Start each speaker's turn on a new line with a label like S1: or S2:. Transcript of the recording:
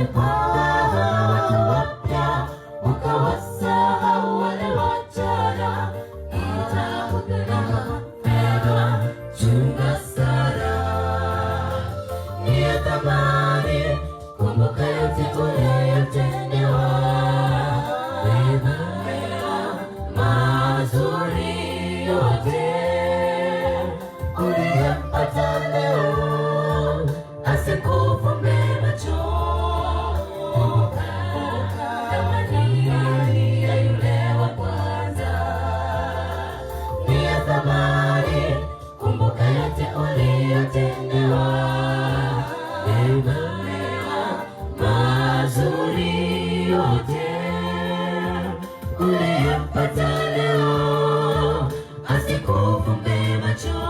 S1: watu wapya, ukawasahau wale wa jana. Nitakupeleka mpendwa, chunga sana. Ni ya thamani, kumbuka yote uliyotendewa, mema mazuri yote uliyapata leo, asikufumbe macho. Kumbuka thamani ya yule wa kwanza, ni ya thamani, kumbuka yote uliyotendewa, mema mazuri yote uliyapata leo, asikufumbe macho.